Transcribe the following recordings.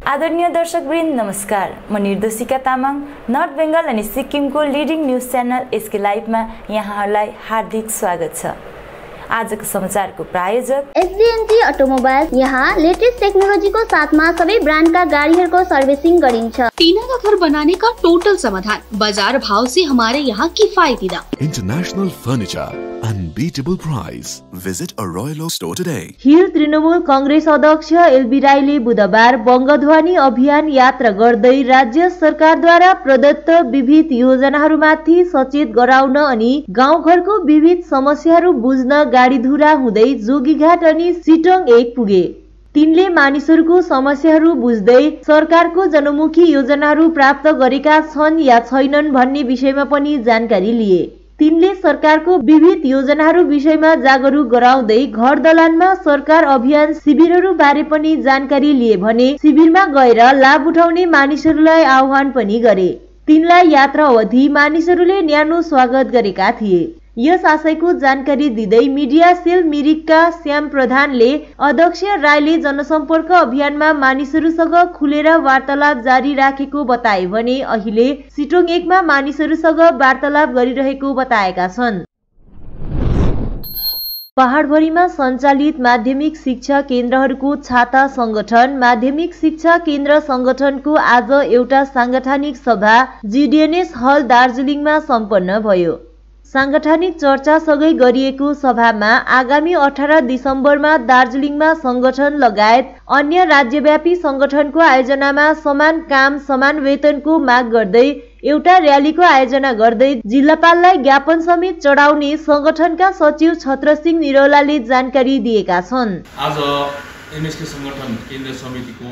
आदरणीय दर्शकवृन्द नमस्कार। म निर्देशिका तामाङ नर्थ बेंगल अनि सिक्किमको लिडिङ न्यूज च्यानल एसके लाइभमा यहाँहरूलाई हार्दिक स्वागत छ। आजको समाचारको प्रायोजक एसडीएनजी अटोमोबाइल। यहाँ लेटेस्ट टेक्नोलोजीको साथमा सबै ब्रान्डका गाडीहरूको सर्भिसिङ गरिन्छ। टीना का घर बनाने का टोटल समाधान, बाजार भाव से हमारे यहाँ किफायती दाम। International furniture, unbeatable price. Visit a Royal Oak store today. Hill Trinamool Congress अध्यक्ष एलबी राईले बुधबार बङ्गध्वनि अभियान यात्रा गर्दै राज्य सरकारद्वारा प्रदत्त विविध योजनाहरूमाथि सचेत गराउन अनि गाउँघरको विविध समस्याहरू बुझ्न गाडीधुरा हुँदै जोगीघाट अनि सिटोङ 1 पुगे। तिनले मानिसहरूको समस्याहरू बुझ्दै सरकारको जनमुखी योजनाहरू प्राप्त गरेका छन् या छैनन् भन्ने विषयमा पनि जानकारी लिए। तिनले सरकारको विविध योजनाहरू विषयमा जागरुक गराउँदै घर दलानमा सरकार अभियान शिविरहरू बारे पनि जानकारी लिए भने शिविरमा गएर लाभ उठाउने मानिसहरूलाई आह्वान पनि गरे। तिनलाई यात्रा अवधि मानिसहरूले न्यानो स्वागत गरेका थिए। यस आशयको जानकारी दिँदै मिडिया सेल मिरिकका श्याम प्रधानले अध्यक्ष राईले जनसम्पर्क अभियानमा मानिसहरूसँग खुलेर वार्तालाप जारी राखेको बताए भने अहिले सिटोङ 1 मा मानिसहरूसँग वार्तालाप गरिरहेको बताएका छन्। पहाडभरिमा सञ्चालित माध्यमिक शिक्षा केन्द्रहरूको छाता संगठन माध्यमिक शिक्षा केन्द्र संगठनको आज एउटा सांगठनिक सभा जीडीएनएस हल दार्जिलिङमा सम्पन्न भयो। सांगठनिक चर्चासँगै गरिएको सभामा आगामी 18 डिसेम्बरमा दार्जिलिङमा संगठन लगायत अन्य राज्यव्यापी संगठनको आयोजनामा समान काम समान वेतनको माग गर्दै एउटा र्यालीको आयोजना गर्दै जिल्लापाललाई ज्ञापन समेत चढाउने संगठनका सचिव छत्रसिंह निरौलाले जानकारी दिएका छन्। आज एमएसके संगठन केन्द्र समितिको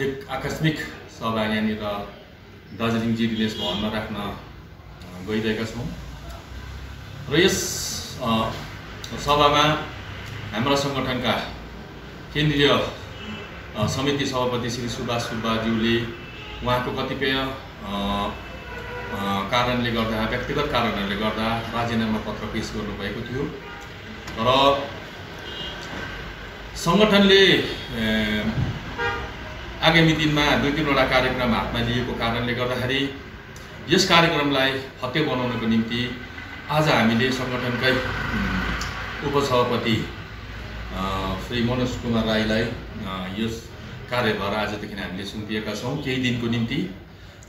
एक आकस्मिक सभा यहाँनिर दार्जिलिङ जीडीएनएस भवनमा राख्न गइरहेका छौँ र यस सभामा हाम्रा संगठनका केन्द्रीय समिति सभापति श्री सुभाष सुब्बाज्यूले उहाँको कतिपय कारणले गर्दा व्यक्तिगत कारणहरूले गर्दा राजीनामा पत्र पेश गर्नुभएको थियो र संगठनले आगामी दिनमा 2-3 कार्यक्रम हातमा लिएको कारणले गर्दाखेरि यस कार्यक्रमलाई फत्ते बनाउनको निम्ति आज हामीले संगठनकै उपसभापति श्री मनोज कुमार राईलाई यस कार्यभार आजदेखि हामीले सुम्पिएका छौँ केही दिनको निम्ति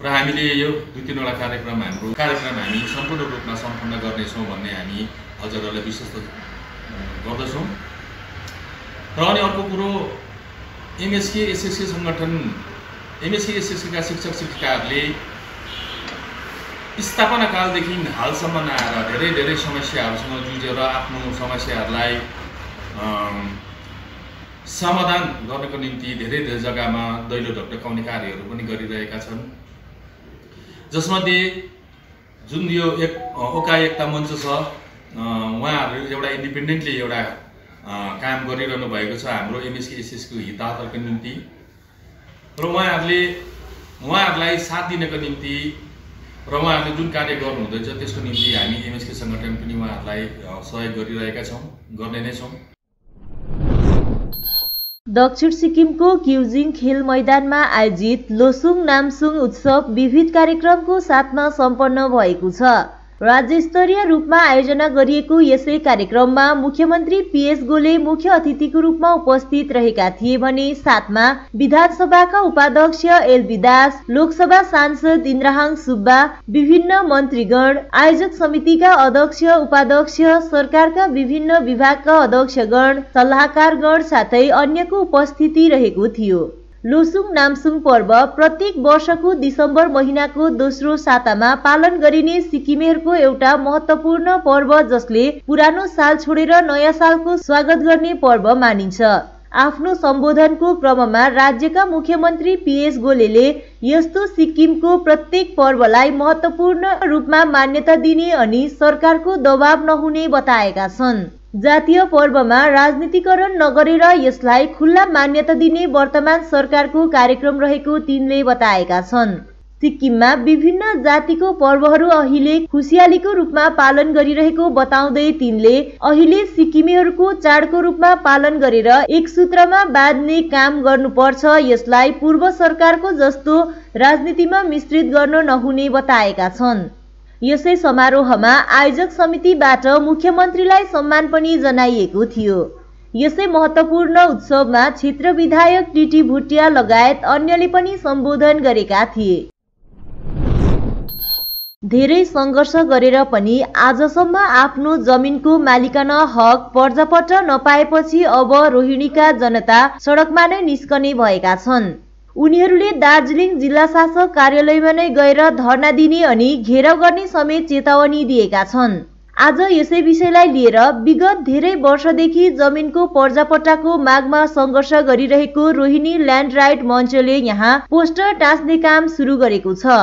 र हामीले यो 2-3 कार्यक्रम हामी सम्पूर्ण रूपमा सम्पन्न गर्नेछौँ भन्ने हामी हजुरहरूलाई विश्वास गर्दछौँ। र अनि अर्को कुरो एमएसके एसएसके संगठन एमएसके एसएसके का शिक्षक शिक्षिकाहरूले स्थापना कालदेखि हालसम्म आएर धेरै समस्याहरूसँग जुझेर आफ्नो समस्याहरूलाई समाधान गर्नको निम्ति धेरै जग्गामा दैलो ढकढकाउने कार्यहरू पनि गरिरहेका छन्। जसमध्ये जुन यो एक ओका एकता मञ्च छ उहाँहरू एउटा इन्डिपेन्डेन्टली एउटा काम गरिरहनु भएको छ हाम्रो एमएसके एसएसको हितार्थको निम्ति र उहाँहरूलाई साथ दिनको निम्ति र उहाँहरूले जुन कार्य गर्नुहुँदैछ त्यसको निम्ति हामी एमएसके संगठन पनि उहाँहरूलाई सहयोग गरिरहेका छौँ, गर्ने नै छौँ। दक्षिण सिक्किमको क्युजिङ खेल मैदानमा आयोजित लोसुङ नामसुङ उत्सव विविध कार्यक्रमको साथमा सम्पन्न भएको छ। राज्य स्तरीय रूपमा आयोजना गरिएको यसै कार्यक्रममा मुख्यमन्त्री पीएस गोले मुख्य अतिथिको रूपमा उपस्थित रहेका थिए भने साथमा विधानसभाका उपाध्यक्ष एलबी दास, लोकसभा सांसद इन्द्रहाङ सुब्बा, विभिन्न मन्त्रीगण, आयोजक समितिका अध्यक्ष उपाध्यक्ष, सरकारका विभिन्न विभागका अध्यक्षगण, सल्लाहकारगण साथै अन्यको उपस्थिति रहेको थियो। लोसुङ नामसुङ पर्व प्रत्येक वर्षको डिसेम्बर महिनाको दोस्रो सातामा पालन गरिने सिक्किमेहरूको एउटा महत्त्वपूर्ण पर्व जसले पुरानो साल छोडेर नयाँ सालको स्वागत गर्ने पर्व मानिन्छ। आफ्नो सम्बोधनको क्रममा राज्यका मुख्यमन्त्री पीएस गोलेले यस्तो सिक्किमको प्रत्येक पर्वलाई महत्त्वपूर्ण रूपमा मान्यता दिने अनि सरकारको दबाव नहुने बताएका छन्। जातीय पर्वमा राजनीतिकरण नगरेर यसलाई खुल्ला मान्यता दिने वर्तमान सरकारको कार्यक्रम रहेको तिनले बताएका छन्। सिक्किममा विभिन्न जातिको पर्वहरू अहिले खुसियालीको रूपमा पालन गरिरहेको बताउँदै तिनले अहिले सिक्किमेहरूको चाडको रूपमा पालन गरेर एक सूत्रमा बाँध्ने काम गर्नुपर्छ, यसलाई पूर्व सरकारको जस्तो राजनीतिमा मिश्रित गर्न नहुने बताएका छन्। यसै समारोहमा आयोजक समितिबाट मुख्यमन्त्रीलाई सम्मान पनि जनाइएको थियो। यसै महत्त्वपूर्ण उत्सवमा क्षेत्र विधायक टिटी भुटिया लगायत अन्यले पनि सम्बोधन गरेका थिए। धेरै सङ्घर्ष गरेर पनि आजसम्म आफ्नो जमिनको मालिकाना हक पर्जापट्टा नपाएपछि अब रोहिणीका जनता सडकमा नै निस्कने भएका छन्। उनीहरूले दार्जिलिङ जिल्ला शासक कार्यालयमा नै गएर धरना दिने अनि घेराउ गर्ने समेत चेतावनी दिएका छन्। आज यसै विषयलाई लिएर विगत धेरै वर्षदेखि जमिनको पर्जापट्टाको मागमा सङ्घर्ष गरिरहेको रोहिणी ल्यान्ड राइट मञ्चले यहाँ पोस्टर टाँस्ने काम सुरु गरेको छ।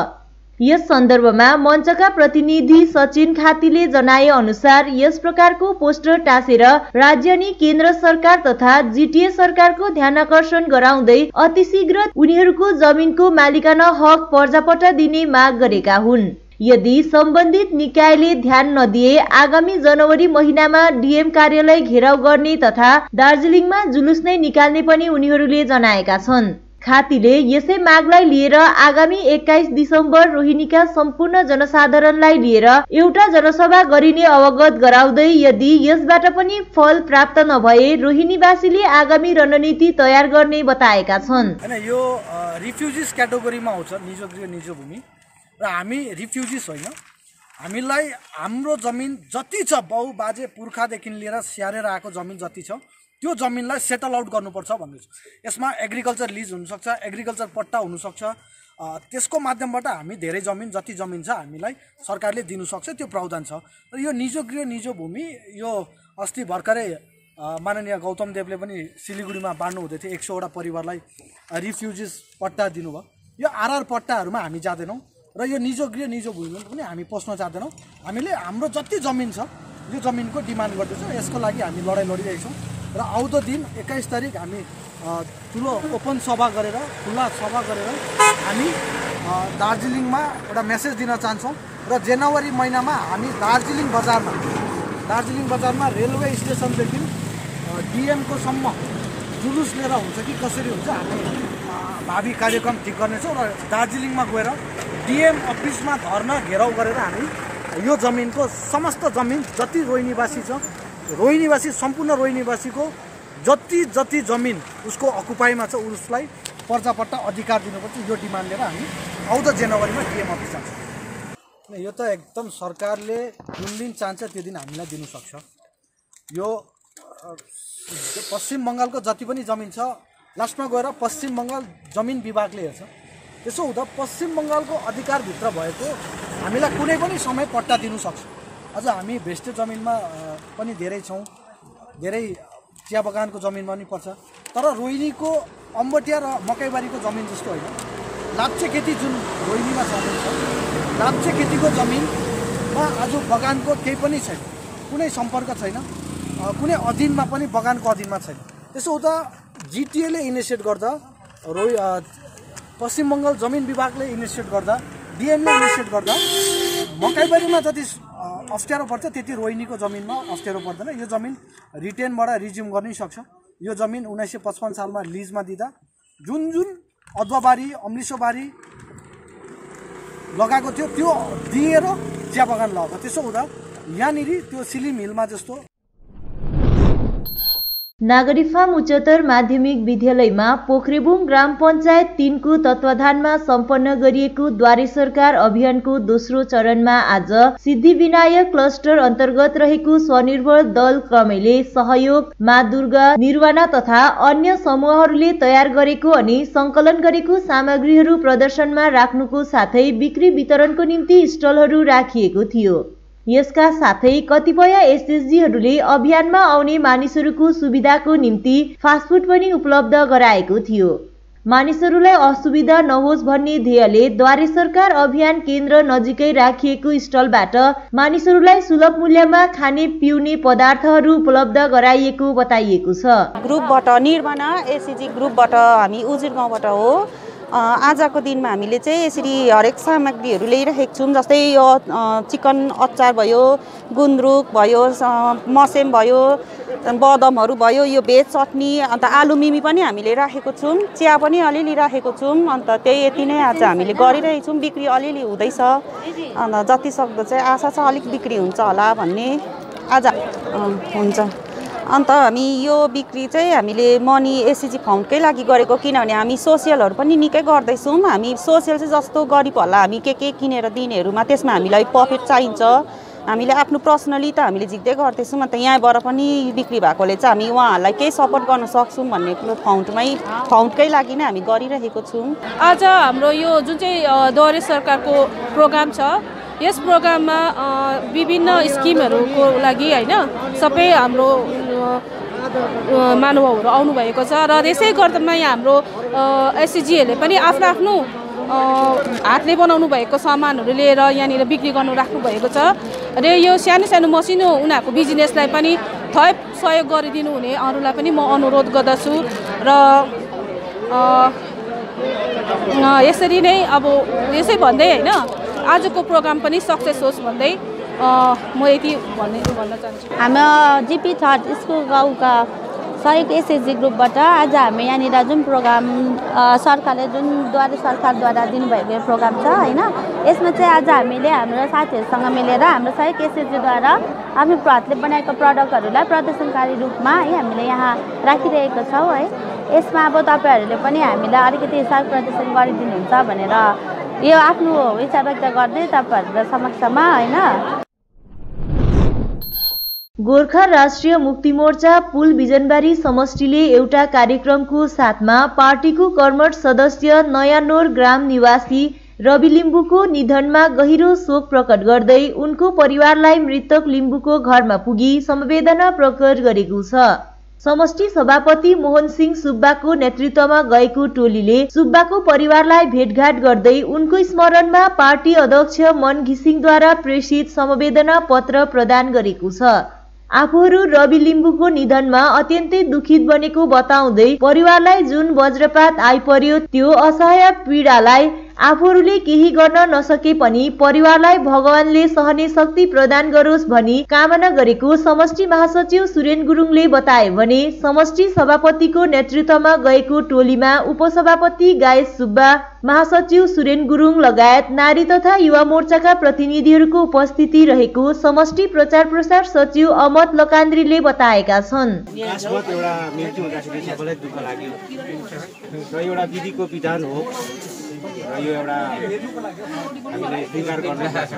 यस सन्दर्भमा मञ्चका प्रतिनिधि सचिन खातीले जनाए अनुसार यस प्रकारको पोस्टर टाँसेर राज्य अनि केन्द्र सरकार तथा जिटिए सरकारको ध्यानकर्षण गराउँदै अतिशीघ्र उनीहरूको जमिनको मालिकाना हक पर्जापट्टा दिने माग गरेका हुन्। यदि सम्बन्धित निकायले ध्यान नदिए आगामी जनवरी महिनामा डिएम कार्यालय घेराउ गर्ने तथा दार्जिलिङमा जुलुस नै निकाल्ने पनि उनीहरूले जनाएका छन्। खातीले यसै मागलाई लिएर आगामी 21 दिसम्बर रोहिणीका सम्पूर्ण जनसाधारणलाई लिएर एउटा जनसभा गरिने अवगत गराउँदै यदि यसबाट पनि फल प्राप्त नभए रोहिणीवासीले आगामी रणनीति तयार गर्ने बताएका छन्। यो रिफ्युजिस क्याटेगोरीमा आउँछ निज गृह निज भूमि र हामी रिफ्युजिस होइन। हामीलाई हाम्रो जमिन जति छ बाउ बाजे पुर्खादेखि लिएर स्याहारेर आएको जमिन जति छ त्यो जमिनलाई सेटल आउट गर्नुपर्छ भन्दैछु। यसमा एग्रिकल्चर लिज हुनसक्छ, एग्रिकल्चर पट्टा हुनसक्छ, त्यसको माध्यमबाट हामी धेरै जमिन जति जमिन छ हामीलाई सरकारले दिनुसक्छ, त्यो प्रावधान छ। र यो निज गृह निज भूमि यो अस्ति भर्खरै माननीय गौतम देवले पनि सिलिगुडीमा बाँड्नु हुँदै थियो, 100 वटा परिवारलाई रिफ्युजिस पट्टा दिनुभयो। यो आरआर पट्टाहरूमा हामी जाँदैनौँ र यो निज गृह निज भूमिमा पनि हामी पस्न चाहँदैनौँ। हामीले हाम्रो जति जमिन छ यो जमिनको डिमान्ड गर्दैछौँ, यसको लागि हामी लडाइँ लडिरहेछौँ। र आउँदो दिन 21 तारिक हामी ठुलो ओपन सभा गरेर खुला सभा गरेर हामी दार्जिलिङमा एउटा मेसेज दिन चाहन्छौँ र जनवरी महिनामा हामी दार्जिलिङ बजारमा रेलवे स्टेसनदेखि डिएमको सम्म जुलुस लिएर हुन्छ कि कसरी हुन्छ हामी भावी कार्यक्रम ठिक गर्नेछौँ र दार्जिलिङमा गएर डिएम अफिसमा धर्ना घेराउ गरेर हामी यो जमिनको समस्त जमिन जति रोहिणीवासी छ रोहिणीवासी सम्पूर्ण रोहिणीवासीको जति जमिन उसको अकुपाईमा छ उसलाई पर्जापट्टा अधिकार दिनुपर्छ, यो डिमान्ड लिएर हामी आउँदो जनवरीमा डिएम अफिस जान्छौँ। यो त एकदम सरकारले जुन दिन चाहन्छ त्यो दिन हामीलाई दिनु सक्छ। यो पश्चिम बङ्गालको जति पनि जमिन छ लास्टमा गएर पश्चिम बङ्गाल जमिन विभागले हेर्छ। त्यसो हुँदा पश्चिम बङ्गालको अधिकारभित्र भएको हामीलाई कुनै पनि समय पट्टा दिनु सक्छ। अझ हामी भेस्टे जमिनमा पनि धेरै छौँ, धेरै चिया बगानको जमिनमा पनि पर्छ, तर रोहिणीको अम्बटिया र मकैबारीको जमिन जस्तो होइन। लाप्चे खेती जुन रोहिणीमा छ लाप्चे खेतीको जमिनमा आज बगानको केही पनि छैन, कुनै सम्पर्क छैन, कुनै अधीनमा पनि बगानको अधीनमा छैन। त्यसो हुँदा जिटिएले इनिसिएट गर्दा पश्चिम बङ्गाल जमिन विभागले इनिसिएट गर्दा डिएमले इनिसिएट गर्दा मकैबारीमा जति अप्ठ्यारो पर्छ त्यति रोहिणीको जमिनमा अप्ठ्यारो पर्दैन। यो जमिन रिटेनबाट रिज्युम गर्नै सक्छ। यो जमिन 1955 सालमा लिजमा दिँदा जुन अदुवाबारी अमृतसरबारी लगाएको थियो त्यो दिएर चिया बगान लगाएको। त्यसो हुँदा यहाँनिर त्यो सिलिम हिलमा जस्तो नागरी फार्म उच्चतर माध्यमिक विद्यालयमा पोखरेबुङ ग्राम पञ्चायत 3 को तत्वाधानमा सम्पन्न गरिएको द्वारे सरकार अभियानको दोस्रो चरणमा आज सिद्धिविनायक क्लस्टर अन्तर्गत रहेको स्वनिर्भर दल क्रमेले सहयोग माँ दुर्गा निर्वाणा तथा अन्य समूहहरूले तयार गरेको अनि संकलन गरेको सामग्रीहरू प्रदर्शनमा राख्नुको साथै बिक्री वितरणको निम्ति स्टलहरू राखिएको थियो। यसका साथै कतिपय एसएसजीहरूले अभियानमा आउने मानिसहरूको सुविधाको निम्ति फास्टफुड पनि उपलब्ध गराएको थियो। मानिसहरूलाई असुविधा नहोस् भन्ने ध्येयले द्वारे सरकार अभियान केन्द्र नजिकै राखिएको स्टलबाट मानिसहरूलाई सुलभ मूल्यमा खाने पिउने पदार्थहरू उपलब्ध गराइएको बताइएको छ। ग्रुपबाट निर्माणा एसएसजी ग्रुपबाट हामी उजिर गाउँबाट हो आजको दिनमा हामीले चाहिँ यसरी हरेक सामग्रीहरू ल्याइरहेको छौँ। जस्तै यो चिकन अचार भयो, गुन्द्रुक भयो, मसेम भयो, बदमहरू भयो, यो भेज चटनी, अन्त आलु मिमी पनि हामीले राखेको छौँ। चिया पनि अलिअलि राखेको छौँ। अन्त त्यही यति नै आज हामीले गरिरहेको छौँ। बिक्री अलिअलि हुँदैछ। अन्त जति सक्दो चाहिँ आशा छ अलिक बिक्री हुन्छ होला भन्ने आज हुन्छ। अन्त हामी यो बिक्री चाहिँ हामीले मनी एसएजी फाउन्डकै लागि गरेको, किनभने हामी सोसियलहरू पनि निकै गर्दैछौँ। हामी सोसियल चाहिँ जस्तो गरिबहरूलाई हामी के किनेर दिनेहरूमा त्यसमा हामीलाई प्रफिट चाहिन्छ। हामीले आफ्नो पर्सनली त हामीले झिक्दै गर्दैछौँ। अन्त यहाँबाट पनि बिक्री भएकोले चाहिँ हामी उहाँहरूलाई केही सपोर्ट गर्न सक्छौँ भन्ने कुरो फाउन्डकै लागि नै हामी गरिरहेको छौँ। आज हाम्रो यो जुन चाहिँ द्वारे सरकारको प्रोग्राम छ, यस प्रोग्राममा विभिन्न स्किमहरूको लागि होइन सबै हाम्रो महानुभावहरू आउनुभएको छ र त्यसै गर्दामा यहाँ हाम्रो एसएजीहरूले पनि आफ्नो आफ्नो हातले बनाउनु भएको सामानहरू लिएर यहाँनिर बिक्री गर्नु राख्नुभएको छ र यो सानो सानो मसिनो उनीहरूको बिजनेसलाई पनि थप सहयोग गरिदिनु हुने अरूलाई पनि म अनुरोध गर्दछु। र यसरी नै अब यसै भन्दै होइन आजको प्रोग्राम पनि सक्सेस होस् भन्दै म यति भन्न चाहन्छु। हाम्रो जिपी थर्ड स्कुल गाउँका सहयोग एसएजी ग्रुपबाट आज हामी यहाँनिर जुन प्रोग्राम सरकारले जुन द्वारे सरकारद्वारा दिनुभएको प्रोग्राम छ होइन, यसमा चाहिँ आज हामीले हाम्रो साथीहरूसँग मिलेर हाम्रो सहयोग एसएजीद्वारा आफ्नो हातले बनाएको प्रडक्टहरूलाई प्रदर्शनकारी रूपमा है हामीले यहाँ राखिरहेको छौँ है। यसमा अब तपाईँहरूले पनि हामीलाई अलिकति सहयोग प्रदर्शन गरिदिनुहुन्छ भनेर यो आफ्नो विचार व्यक्त गर्दै तपाईँहरूको समक्षमा होइन। गोर्खा राष्ट्रिय मुक्ति मोर्चा पुल बिजनबारी समष्टिले एउटा कार्यक्रमको साथमा पार्टीको कर्मठ सदस्य नयाँनोर ग्राम निवासी रवि लिम्बुको निधनमा गहिरो शोक प्रकट गर्दै उनको परिवारलाई मृतक लिम्बुको घरमा पुगी समवेदना प्रकट गरेको छ। समष्टि सभापति मोहन सिंह सुब्बाको नेतृत्वमा गएको टोलीले सुब्बाको परिवारलाई भेटघाट गर्दै उनको स्मरणमा पार्टी अध्यक्ष मन घिसिङद्वारा प्रेषित समवेदना पत्र प्रदान गरेको छ। आफूहरू रवि लिम्बुको निधनमा अत्यन्तै दुखित बनेको बताउँदै परिवारलाई जुन वज्रपात आइपर्यो त्यो असहाय पीडालाई आफूहरूले केही गर्न नसके पनि परिवारलाई भगवानले सहने शक्ति प्रदान गरोस् भनी कामना गरेको समष्टि महासचिव सुरेन गुरुङले बताए भने समष्टि सभापतिको नेतृत्वमा गएको टोलीमा उपसभापति गायस सुब्बा, महासचिव सुरेन गुरुङ लगायत नारी तथा युवा मोर्चाका प्रतिनिधिहरूको उपस्थिति रहेको समष्टि प्रचार प्रसार सचिव अमत लकान्द्रीले बताएका छन्। एउटा मृत्यु हुँदाखेरि सबैलाई दुःख लाग्यो र एउटा विधिको विधान हो र यो एउटा हामीले स्वीकार गर्नुपर्छ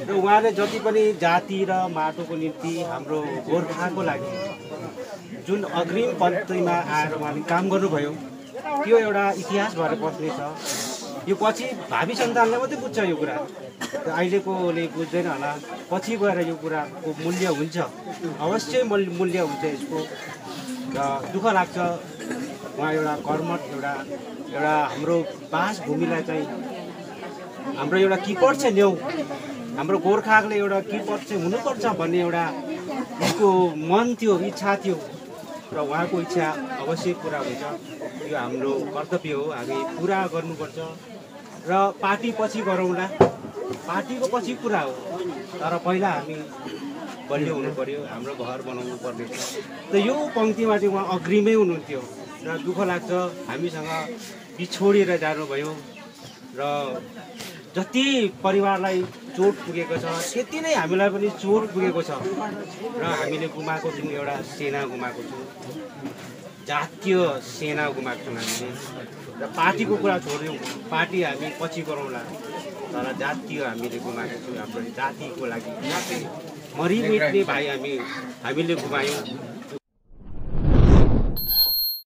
र उहाँले जति पनि जाति र माटोको निम्ति हाम्रो गोर्खाको लागि जुन अग्रिम पङ्क्तिमा आएर उहाँले काम गर्नुभयो त्यो एउटा इतिहास भएर बस्नेछ। यो पछि भावी सन्तानले मात्रै बुझ्छ यो कुरा, अहिलेकोले बुझ्दैन होला, पछि गएर यो कुराको मूल्य हुन्छ, अवश्य मूल्य हुन्छ यसको र दुःख लाग्छ। उहाँ एउटा कर्मठ एउटा हाम्रो बासभूमिलाई चाहिँ हाम्रो एउटा किपट चाहिँ ल्याउँ, हाम्रो गोर्खाले एउटा किपट चाहिँ हुनुपर्छ भन्ने एउटा उसको मन थियो, इच्छा थियो र उहाँको इच्छा अवश्य पुरा हुन्छ। यो हाम्रो कर्तव्य हो, हामी पुरा गर्नुपर्छ र पार्टी पछि गरौँला, पार्टीको पछि पुरा हो, तर पहिला हामी बलियो हुनु पर्यो, हाम्रो घर बनाउनु पर्ने छ। त यो पङ्क्तिमा चाहिँ उहाँ अग्रिमै हुनुहुन्थ्यो र दुःख लाग्छ हामीसँग बिछोडेर जानुभयो र जति परिवारलाई चोट पुगेको छ त्यति नै हामीलाई पनि चोट पुगेको छ र हामीले गुमाएको छौँ, एउटा सेना गुमाएको छौँ, जातीय सेना गुमाएको छौँ हामीले र पार्टीको कुरा छोड्यौँ, पार्टी हामी पछि गरौँला, तर जातीय हामीले गुमाएको छौँ, हाम्रो जातिको लागि मरिमेट्ने भाइ हामीले गुमायौँ।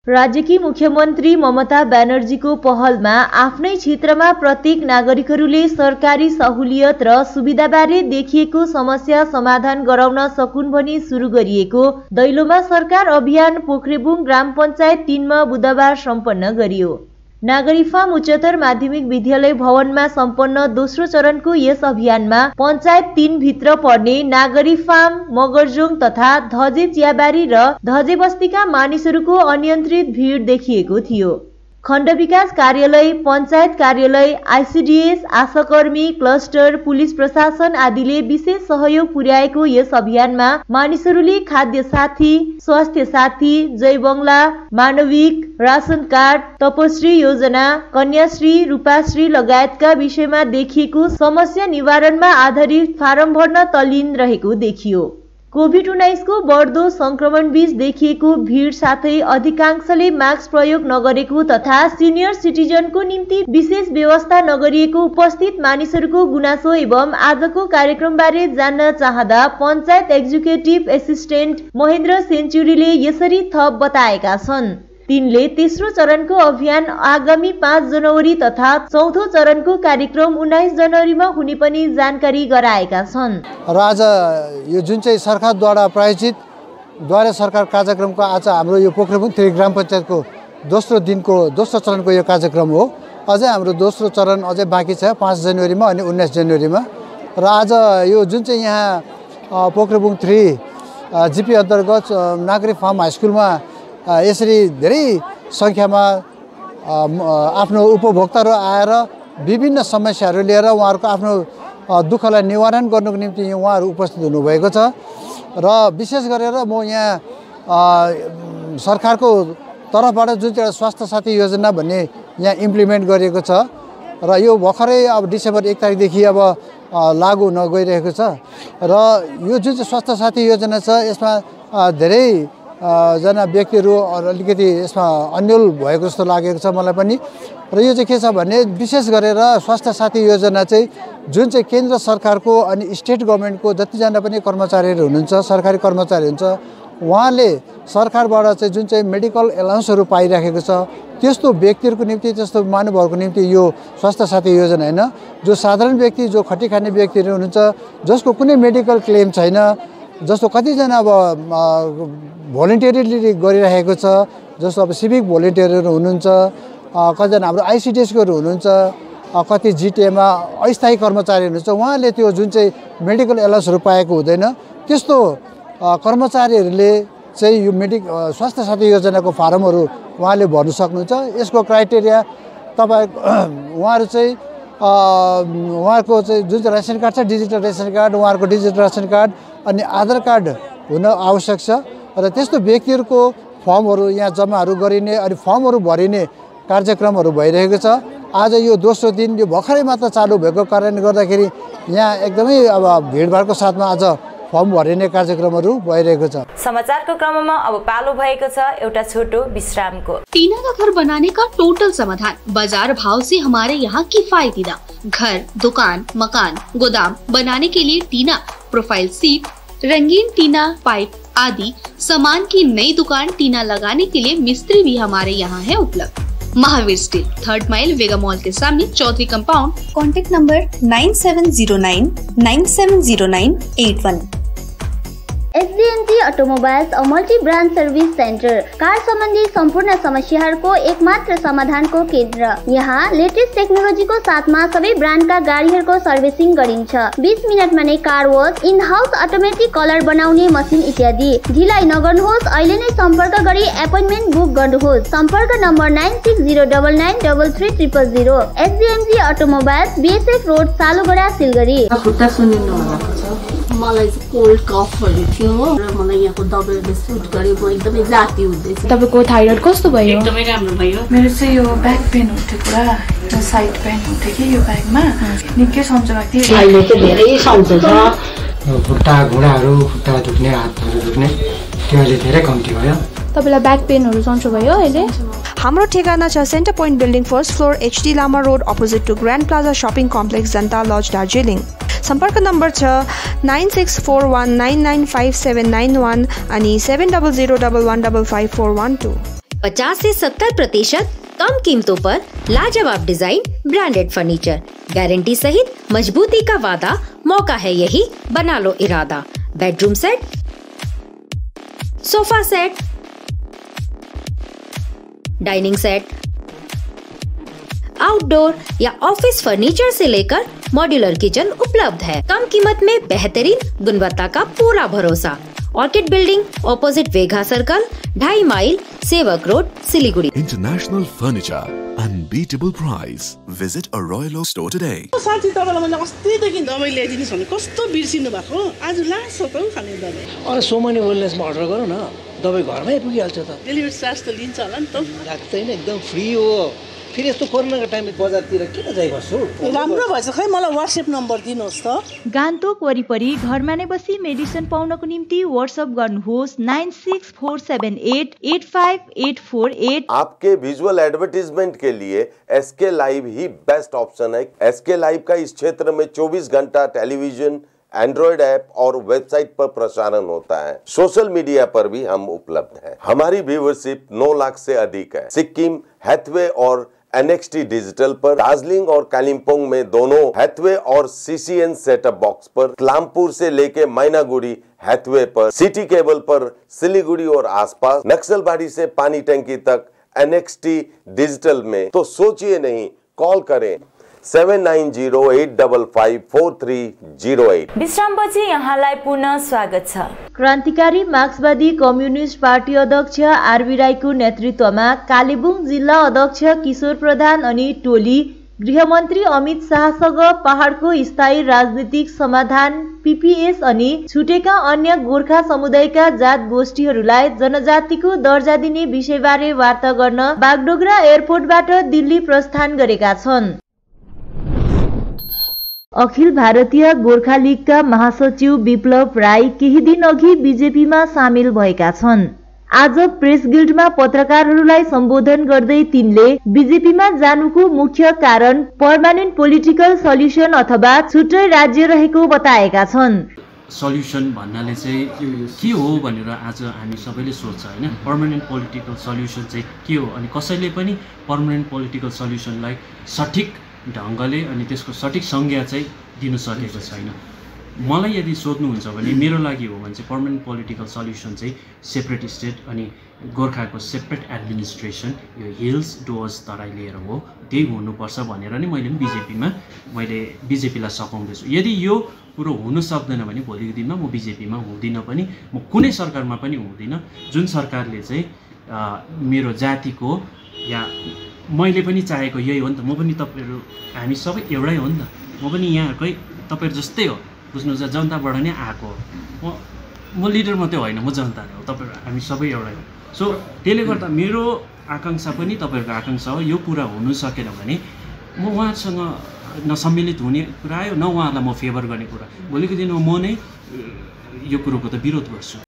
राज्यकी मुख्यमन्त्री ममता ब्यानर्जीको पहलमा आफ्नै क्षेत्रमा प्रत्येक नागरिकहरूले सरकारी सहुलियत र सुविधाबारे देखिएको समस्या समाधान गराउन सकुन् भनी सुरु गरिएको दैलोमा सरकार अभियान पोखरेबुङ ग्राम पञ्चायत 3 मा बुधबार सम्पन्न गरियो। नागरी फार्म उच्चतर माध्यमिक विद्यालय भवनमा सम्पन्न दोस्रो चरणको यस अभियानमा पञ्चायत 3 भित्र पर्ने नागरी फार्म, मगरजोङ तथा धजे चियाबारी र धजे बस्तीका मानिसहरूको अनियन्त्रित भिड देखिएको थियो। खण्ड विकास कार्यालय, पञ्चायत कार्यालय, आइसिडिएस, आशाकर्मी, क्लस्टर, पुलिस प्रशासन आदिले विशेष सहयोग पुर्याएको यस अभियानमा मानिसहरूले खाद्य साथी, स्वास्थ्य साथी, जय बंगला, मानविक, राशन कार्ड, तपश्री योजना, कन्याश्री, रूपाश्री लगायतका विषयमा देखिएको समस्या निवारणमा आधारित फारम भर्न तल्लीन रहेको देखियो। कोभिड-19 को बढ्दो संक्रमण बीच देखिएको भीड़ साथै अधिकांशले मास्क प्रयोग नगरेको तथा सिनियर सिटिजनको निम्ति विशेष व्यवस्था नगरिएको उपस्थित मानिसहरूको गुनासो एवं आजको कार्यक्रमबारे जान्न चाहँदा पञ्चायत एक्जिक्युटिभ एसिस्टेन्ट महेन्द्र सेन्चुरीले यसरी थप बताएका छन्। तिनले तेस्रो चरणको अभियान आगामी 5 जनवरी तथा चौथो चरणको कार्यक्रम 19 जनवरीमा हुने पनि जानकारी गराएका छन्। र आज यो जुन चाहिँ सरकारद्वारा प्रायोजित द्वारे सरकार कार्यक्रमको आज हाम्रो यो पोखरेबुङ 3 ग्राम पञ्चायतको दोस्रो चरणको यो कार्यक्रम हो। अझै हाम्रो दोस्रो चरण अझै बाँकी छ 5 जनवरीमा अनि 19 जनवरीमा। र आज यो जुन चाहिँ यहाँ पोखरेबुङ 3 जिपी अन्तर्गत नागरिक फार्म हाई स्कुलमा यसरी धेरै सङ्ख्यामा आफ्नो उपभोक्ताहरू आएर विभिन्न समस्याहरू लिएर उहाँहरूको आफ्नो दुःखलाई निवारण गर्नुको निम्ति उहाँहरू उपस्थित हुनुभएको छ। र विशेष गरेर म यहाँ सरकारको तर्फबाट जुन चाहिँ स्वास्थ्य साथी योजना भन्ने यहाँ इम्प्लिमेन्ट गरिएको छ र यो भर्खरै अब डिसेम्बर 1 तारिकदेखि अब लागू हुन गइरहेको छ। र यो जुन चाहिँ स्वास्थ्य साथी योजना छ यसमा धेरै जना व्यक्तिहरू अलिकति यसमा अन्यल भएको जस्तो लागेको छ मलाई पनि। र यो चाहिँ के छ भने विशेष गरेर स्वास्थ्य साथी योजना चाहिँ जुन चाहिँ केन्द्र सरकारको अनि स्टेट गभर्मेन्टको जतिजना पनि कर्मचारीहरू हुनुहुन्छ, सरकारी कर्मचारी हुन्छ, उहाँले सरकारबाट चाहिँ जुन चाहिँ मेडिकल एलाउन्सहरू पाइराखेको छ त्यस्तो व्यक्तिहरूको निम्ति, त्यस्तो महानुभावहरूको निम्ति यो स्वास्थ्य साथी योजना हैन। जो साधारण व्यक्ति, जो खटी खाने व्यक्तिहरू हुनुहुन्छ, जसको कुनै मेडिकल क्लेम छैन, जस्तो कतिजना अब भोलिन्टियरली गरिरहेको छ, जस्तो अब सिभिक भोलिन्टियरहरू हुनुहुन्छ, कतिजना हाम्रो आइसिडिएसकोहरू हुनुहुन्छ, कति जिटिएमा अस्थायी कर्मचारी हुनुहुन्छ, उहाँले त्यो जुन चाहिँ मेडिकल एलाउन्सहरू पाएको हुँदैन। त्यस्तो कर्मचारीहरूले चाहिँ यो स्वास्थ्य साथी योजनाको फारमहरू उहाँले भर्न सक्नुहुन्छ। यसको क्राइटेरिया तपाईँ उहाँहरू चाहिँ उहाँको चाहिँ जुन चाहिँ रेसन कार्ड छ, डिजिटल रेसन कार्ड, उहाँहरूको डिजिटल रेसन कार्ड अनि आधार कार्ड हुन आवश्यक छ। र त्यस्तो व्यक्तिहरूको फर्महरू यहाँ जम्माहरू गरिने अनि फर्महरू भरिने कार्यक्रमहरू भइरहेको छ। आज यो दोस्रो दिन यो भर्खरै मात्र चालू भएको कारणले गर्दाखेरि यहाँ एकदमै अब भिडभाडको साथमा आज फर्म भरिने कार्यक्रमहरू भइरहेको छ। समाचारको क्रममा अब पालो भएको छ एउटा छोटो विश्रामको। टीना का घर बनाने का टोटल समाधान बाजार भाव से हमारे यहाँ किफायती दाम। घर, दुकान, मकान, गोदाम बनाने के लिए टीना, प्रोफाइल सीट, रंगीन टीना, पाइप आदि सामान की नई दुकान टीना लगाने के लिए मिस्त्री भी हमारे यहाँ है उपलब्ध। Mahavir steel, 3rd mile, Vega mall के सामने, Chaudhary compound. Contact number 9709970981। SDMG automobiles a multi brand service centre, car सम्बन्धी सम्पूर्ण समस्याहरूको एकमात्र समाधानको केन्द्र। यहाँ लेटेस्ट टेक्नोलोजीको साथमा सबै ब्रान्डका गाडीहरूको सर्भिसिङ गरिन्छ। 20 मिनटमा नै car wash, in house automatic colour बनाउने मसिन इत्यादि। ढिलाइ नगर्नुहोस्, अहिले नै सम्पर्क गरी एपोइन्टमेन्ट बुक गर्नुहोस्। सम्पर्क number 9609993300। SDMG automobiles, BSF road, Salugara, Siliguri. मलाई कोल्ड कफहरू थियो र मलाई यहाँको दबाईले सुट गर्यो, म एकदमै जाती हुँदैछ। तपाईको थाइरोइड कस्तो भयो? एकदमै राम्रो भयो। मेरो चाहिँ यो ब्याक पेन हुन्थ्यो, पुरा साइड पेन हुन्थ्यो कि यो ब्याकमा, निकै सन्चो भएको थियो। अहिले चाहिँ धेरै सन्चो छ। खुट्टा घुँडाहरू, खुट्टा दुख्ने, हातहरू दुख्ने त्यो अहिले धेरै कम्ती भयो। तपाईलाई ब्याक पेनहरू सन्चो भयो अहिले? हाम्रो ठेगाना छ centre point building 1st floor, HD Lama road, opposite to grand plaza shopping complex, Janata lodge, Darjeeling. सम्पर्क नम्बर छ 9641995791 अनि 7001155412। 50 से 70% कम कीमतों पर लाजवाब डिजाइन, ब्रांडेड फर्नीचर, गारंटी सहित मजबूती का वादा। मौका है यही, बना लो इरादा। Bedroom set, sofa set, dining set, outdoor या ऑफिस फर्नीचर से लेकर मॉड्यूलर किचन उपलब्ध है। कम कीमत में बेहतरीन गुणवत्ता का पूरा भरोसा। ऑर्किड बिल्डिंग, ऑपोजिट वेगा सर्कल, 2.5 माइल, सेवक road, Siliguri. International Furniture, unbeatable price. Visit a Royal store today. साथी तपाईलाई मैले अस्तिदेखि दबाई ल्याइदिनुस् भने कस्तो बिर्सिनु भएको आज लास्ट हो त खाने दबाई अरे सो मेनी वेलनेसमा अर्डर गरौ न दबाई घरमै पुगिहाल्छ त डेलिभरी चार्ज त लिन्छ होला नि त लाग्दैन एकदम फ्री हो फेरि यस्तो कोरोनाको टाइममा बजारतिर किन जाइ बस्छु राम्रो भएछ खै मलाई WhatsApp नम्बर दिनुहोस् त गान्तोक वरिपरि घरमा नै बसी मेडिसिन पाउनको निम्ति WhatsApp गर्नुहोस् 9647885848। आपके विजुअल एडवर्टीजमेंट के लिए SK लाइव ही बेस्ट ऑप्शन है। SK लाइव का इस क्षेत्र में 24 घंटा टेलीविजन, एंड्रॉइड ऐप और वेबसाइट पर प्रसारण होता है। सोशल मीडिया पर भी हम उपलब्ध हैं। हमारी व्यूवरशिप 9 लाख से अधिक है। सिक्किम, हैथवे और NXT डिजिटल पर, दार्जिलिंग और कालिम्पोंग में दोनों हैथवे और CCN सेटअप बॉक्स पर, क्लामपुर से लेके मैनागुड़ी हैथवे पर, सिटी केबल पर, सिलीगुड़ी और आसपास, नक्सलबाड़ी से पानी टंकी तक NXT डिजिटल में। तो सोचिए नहीं, कॉल करें 7908554308। विश्रामपछि यहाँलाई पुनः स्वागत छ। क्रान्तिकारी मार्क्सवादी कम्युनिस्ट पार्टी अध्यक्ष आरबी राईको नेतृत्वमा कालेबुङ जिल्ला अध्यक्ष किशोर प्रधान अनि टोली गृहमन्त्री अमित शाहसँग पहाडको स्थायी राजनीतिक समाधान PPS अनि छुटेका अन्य गोर्खा समुदायका जात गोष्ठीहरूलाई जनजातिको दर्जा दिने विषयबारे वार्ता गर्न बागडोगरा एयरपोर्टबाट दिल्ली प्रस्थान गरेका छन्। अखिल भारतीय गोर्खा लीगका महासचिव विप्लव राई केही दिन अघि बीजेपीमा सामेल भएका छन्। आज प्रेस गिल्डमा पत्रकारहरूलाई सम्बोधन गर्दै तिनले बीजेपीमा जानुको मुख्य कारण पर्मानेन्ट पोलिटिकल सल्युसन अथवा छुट्टै राज्य रहेको बताएका छन्। सल्युसन भन्नाले चाहिँ के हो भनेर आज हामी सबैले सोध्छ हैन। पर्मानेन्ट पोलिटिकल सल्युसन चाहिँ के हो अनि कसैले पनि पर्मानेन्ट पोलिटिकल सल्युसनलाई सठिक ढङ्गले अनि त्यसको सठिक संज्ञा चाहिँ दिन सकेको छैन। मलाई यदि सोध्नुहुन्छ भने मेरो लागि हो भने चाहिँ पर्मानेन्ट पोलिटिकल सल्युसन चाहिँ सेपरेट स्टेट अनि गोर्खाको सेपरेट एडमिनिस्ट्रेसन यो हिल्स डुवर्स तराई लिएर हो, त्यही हुनुपर्छ भनेर नै मैले बिजेपीलाई सघाउँदैछु। यदि यो कुरो हुन सक्दैन भने भोलिको दिनमा म बिजेपीमा हुँदिनँ पनि, म कुनै सरकारमा पनि हुँदिनँ जुन सरकारले चाहिँ मेरो जातिको या मैले पनि चाहेको यही हो नि त। म पनि तपाईहरु हामी सबै एउटै हो नि त। म पनि यहाँकै तपाईहरु जस्तै हो, बुझ्नुहुन्छ, जनताबाट नै आएको हो। म लिडर मात्रै होइन, म जनता हो। तपाईहरु हामी सबै एउटै हो। सो त्यसले गर्दा मेरो आकांक्षा पनि तपाईहरुको आकांक्षा हो। यो कुरा हुनु सकेन भने म उहाँसँग नसम्मिलित हुने कुरा आयो, न उहाँलाई म फेभर गर्ने कुरा। भोलिको दिनमा म नै यो कुरोको त विरोध गर्छु।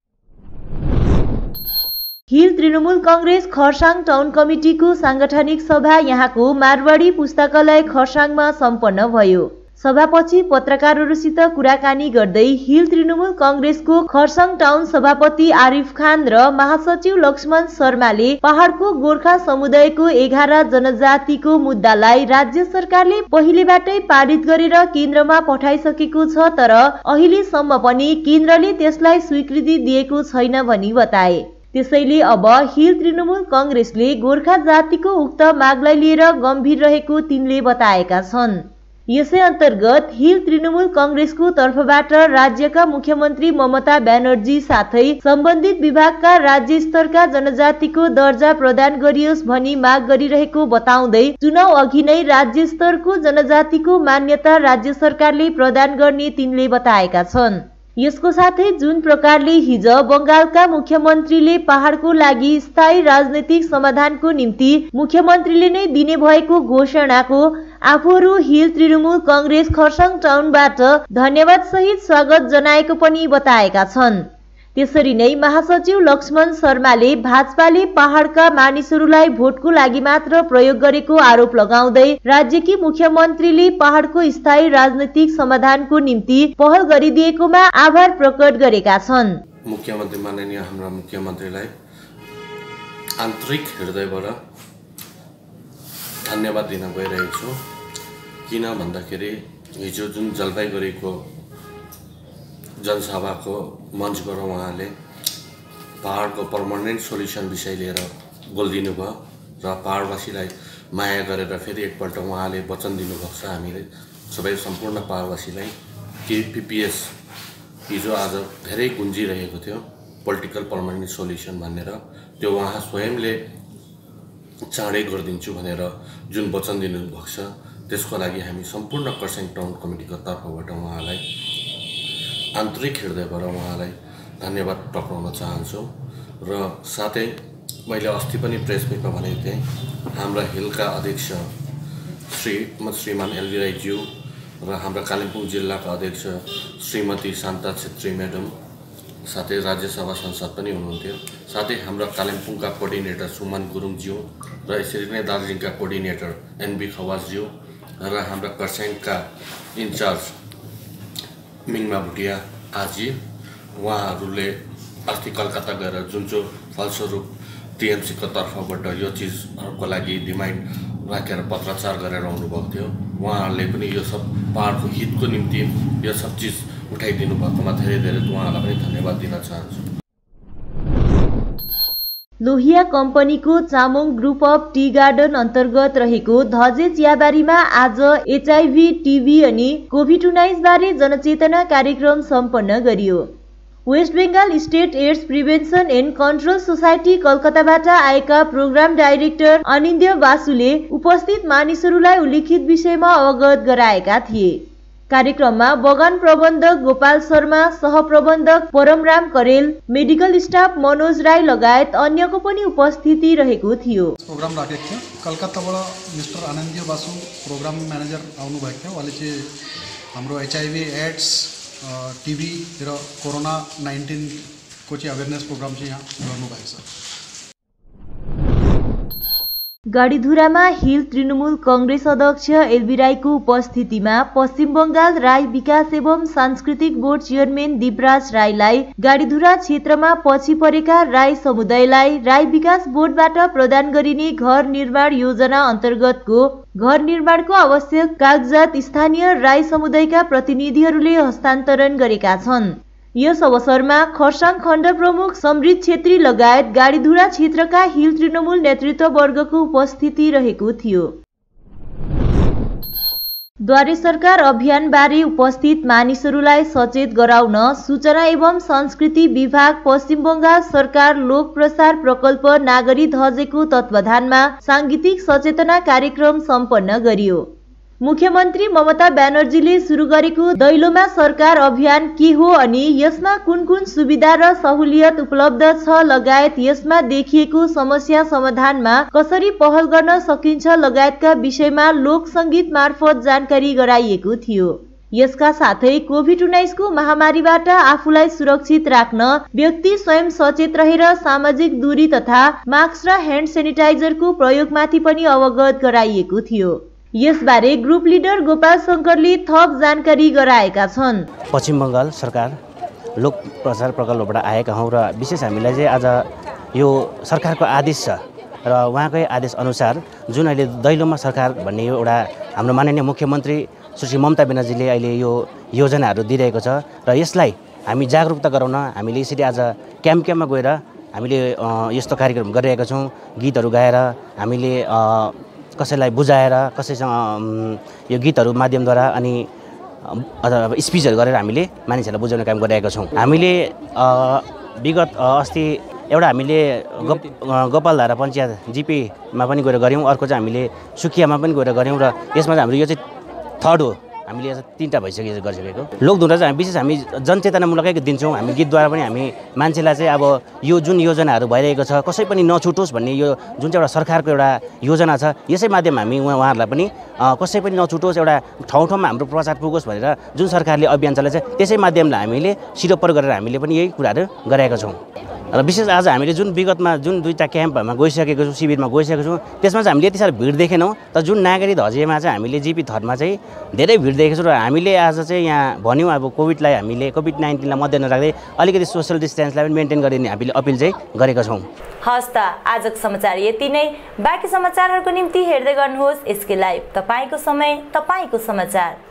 हिल तृणमूल कांग्रेस खरसाङ टाउन कमिटीको सांगठनिक सभा यहाँको मारवाडी पुस्तकालय खरसाङमा सम्पन्न भयो। सभापछि पत्रकारहरूसित कुराकानी गर्दै हिल तृणमूल कांग्रेसको खरसाङ टाउन सभापति आरिफ खान र महासचिव लक्ष्मण शर्माले पहाडको गोर्खा समुदायको 11 जनजातिको मुद्दालाई राज्य सरकारले पहिलेबाटै पारित गरेर केन्द्रमा पठाइसकेको छ, तर अहिलेसम्म पनि केन्द्रले त्यसलाई स्वीकृति दिएको छैन भनी बताए। त्यसैले अब हिल तृणमूल कांग्रेसले गोर्खा जातिको उक्त मागलाई लिएर गम्भीर रहेको तिनले बताएका छन्। यसै अन्तर्गत हिल तृणमूल कांग्रेसको तर्फबाट राज्यका मुख्यमन्त्री ममता ब्यानर्जी साथै सम्बन्धित विभागका राज्य स्तरका जनजातिको दर्जा प्रदान गरियोस् भनी माग गरिरहेको बताउँदै चुनाव अघि नै राज्य स्तरको जनजातिको मान्यता राज्य सरकारले प्रदान गर्ने तिनले बताएका छन्। यसको साथै जुन प्रकारले हिज बंगालका मुख्यमन्त्रीले पहाडको लागि स्थायी राजनैतिक समाधानको निम्ति मुख्यमन्त्रीले नै दिने भएको घोषणाको आफूहरू हिल तृणमूल कांग्रेस खरसाङ टाउनबाट धन्यवाद सहित स्वागत जनाएको पनि बताएका छन्। त्यसरी नै महासचिव लक्ष्मण शर्माले भाजपाले पहाडका मानिसहरूलाई भोटको लागि मात्र प्रयोग गरेको आरोप लगाउँदै राज्यकी मुख्यमन्त्रीले पहाडको स्थायी राजनैतिक समाधानको निम्ति पहल गरिदिएकोमा आभार प्रकट गरेका छन्। मुख्यमन्त्री माननीय हाम्रा मुख्यमन्त्रीलाई आन्तरिक हृदयबाट धन्यवाद दिन गइरहेको छु। किन भन्दाखेरि हिजो जुन जलपाइगुडीको जनसभाको मञ्चबाट उहाँले पहाडको पर्मानेन्ट सोल्युसन विषय लिएर बोलिदिनु भयो र पहाडवासीलाई माया गरेर फेरि एकपल्ट उहाँले वचन दिनुभएको छ हामीले सबै सम्पूर्ण पहाडवासीलाई कि PPS हिजो आज धेरै गुन्जिरहेको थियो पोलिटिकल पर्मानेन्ट सोल्युसन भनेर त्यो उहाँ स्वयंले चाँडै गरिदिन्छु भनेर जुन वचन दिनुभएको छ त्यसको लागि हामी सम्पूर्ण खरसाङ टाउन कमिटीको तर्फबाट उहाँलाई आन्तरिक हृदयबाट उहाँलाई धन्यवाद टक्राउन चाहन्छु। र साथै मैले अस्ति पनि प्रेस मिटमा भनेको थिएँ, हाम्रा हिलका अध्यक्ष श्रीमान एलबी राईज्यू र हाम्रा कालिम्पोङ जिल्लाका अध्यक्ष श्रीमती शान्ता छेत्री म्याडम, साथै राज्यसभा सांसद पनि हुनुहुन्थ्यो, साथै हाम्रा कालिम्पोङका कोअर्डिनेटर सुमन गुरुङज्यू र यसरी नै दार्जिलिङका कोअर्डिनेटर एनबी खवासज्यू र हाम्रा खरसाङका इन्चार्ज मिङमा भुटिया आजी, उहाँहरूले अस्ति कलकत्ता गएर जुन चाहिँ फलस्वरूप टिएमसीको तर्फबाट यो चिजहरूको लागि डिमान्ड राखेर पत्रचार गरेर आउनुभएको थियो। उहाँहरूले पनि यो सब पहाडको हितको निम्ति यो सब चिज उठाइदिनु भएकोमा धेरै धेरै उहाँहरूलाई पनि धन्यवाद दिन चाहन्छु। लोहिया कम्पनीको Chamong group of tea garden अन्तर्गत रहेको धजे चियाबारीमा आज HIV, टिबी अनि कोभिड-19 बारे जनचेतना कार्यक्रम सम्पन्न गरियो। West Bengal state AIDS prevention and control society कलकत्ताबाट आएका प्रोग्राम डाइरेक्टर अनिन्द्य बासुले उपस्थित मानिसहरूलाई उल्लेखित विषयमा अवगत गराएका थिए। कार्यक्रममा बगान प्रबन्धक गोपाल शर्मा, सहप्रबन्धक परमराम करेल, मेडिकल स्टाफ मनोज राई लगायत अन्यको पनि उपस्थिति रहेको थियो। प्रोग्राम राखेको थियो कलकत्ताबाट मिस्टर आनन्दीय बासु प्रोग्राम म्यानेजर आउनुभएको थियो। उहाँले चाहिँ हाम्रो HIV, एड्स, टिबी र कोरोना-19 को चाहिँ अवेरनेस प्रोग्राम चाहिँ यहाँ गर्नुभएको छ। गाडीधुरामा हिल तृणमूल कांग्रेस अध्यक्ष एलबी राईको उपस्थितिमा पश्चिम बंगाल राई विकास एवं सांस्कृतिक बोर्ड चेयरम्यान दीपराज राईलाई गाडीधुरा क्षेत्रमा पछि परेका राई समुदायलाई राई विकास बोर्डबाट प्रदान गरिने घर निर्माण योजना अन्तर्गतको घर निर्माणको आवश्यक कागजात स्थानीय राई समुदायका प्रतिनिधिहरूले हस्तान्तरण गरेका छन्। यस अवसरमा खरसाङ खण्ड प्रमुख समृद्ध छेत्री लगायत गाडीधुरा क्षेत्रका हिल तृणमूल नेतृत्व वर्गको उपस्थिति रहेको थियो। द्वारे सरकार अभियान बारे उपस्थित मानिसहरूलाई सचेत गराउन सूचना एवं संस्कृति विभाग पश्चिम बंगाल सरकार लोक प्रसार प्रकल्प नागरी धजेको तत्वाधानमा सांगीतिक सचेतना कार्यक्रम सम्पन्न गरियो। मुख्यमन्त्री ममता ब्यानर्जीले सुरु गरेको दैलोमा सरकार अभियान के हो अनि यसमा कुन कुन सुविधा र सहुलियत उपलब्ध छ लगायत यसमा देखिएको समस्या समाधानमा कसरी पहल गर्न सकिन्छ लगायतका विषयमा लोक संगीत मार्फत जानकारी गराइएको थियो। यसका साथै कोभिड-19 को महामारीबाट आफूलाई सुरक्षित राख्न व्यक्ति स्वयं सचेत रहेर सामाजिक दूरी तथा मास्क र ह्यान्ड सेनिटाइजरको प्रयोगमाथि पनि अवगत गराइएको थियो। यसबारे ग्रुप लिडर गोपाल शंकरले थप जानकारी गराएका छन्। पश्चिम बंगाल सरकार लोक प्रसार प्रकल्पबाट आएका हौं र विशेष हामीलाई चाहिँ आज यो सरकारको आदेश छ र उहाँकै आदेश अनुसार जुन अहिले दैलोमा सरकार भन्ने यो एउटा हाम्रो माननीय मुख्यमन्त्री सुश्री ममता ब्यानर्जीले अहिले यो योजनाहरू दिइरहेको छ र यसलाई हामी जागरुकता गराउन हामीले यसरी आज क्याम्पमा गएर हामीले यस्तो कार्यक्रम गरिरहेका छौं। गीतहरू गाएर हामीले कसैलाई बुझाएर कसैसँग यो गीतहरू माध्यमद्वारा अनि स्पिचहरू गरेर हामीले मानिसहरूलाई बुझाउने काम गरिरहेका छौँ। हामीले विगत अस्ति एउटा हामीले गोपालधारा पञ्चायत जीपीमा पनि गएर गऱ्यौँ, अर्को चाहिँ हामीले सुकियामा पनि गएर गऱ्यौँ र यसमा चाहिँ हाम्रो यो चाहिँ थर्ड हो। हामीले तीनटा गरिसकेको लोकधुरा चाहिँ विशेष हामी जनचेतनामूलकै दिन्छौँ। हामी गीतद्वारा पनि हामी मान्छेलाई चाहिँ अब यो जुन योजनाहरू भइरहेको छ कसै पनि नछुटोस् भन्ने यो जुन चाहिँ एउटा सरकारको एउटा योजना छ यसै माध्यममा हामी उहाँहरूलाई पनि कसै पनि नछुटोस् एउटा ठाउँ ठाउँमा हाम्रो प्रचार पुगोस् भनेर जुन सरकारले अभियान चलाएको छ त्यसै माध्यमलाई हामीले सिरोपर गरेर हामीले पनि यही कुराहरू गरेका छौँ। र विशेष आज हामीले जुन विगतमा जुन दुईटा क्याम्पमा गइसकेको छौँ, शिविरमा गइसकेको छौँ, त्यसमा चाहिँ हामीले यति साह्रो भिड देखेनौँ। तर जुन नागरी धजेमा चाहिँ हामीले जीपी थरमा चाहिँ धेरै भिड देखेको छौँ र हामीले आज चाहिँ यहाँ भन्यौँ अब कोभिडलाई हामीले कोभिड-19लाई मध्यनजर राख्दै अलिकति सोशल डिस्टेन्सलाई पनि मेन्टेन गरिने हामीले अपिल चाहिँ गरेका छौँ। हस् त आजको समाचार यति नै। बाँकी समाचारहरूको निम्ति हेर्दै गर्नुहोस् एसके लाइभ, तपाईको समय तपाईको समाचार।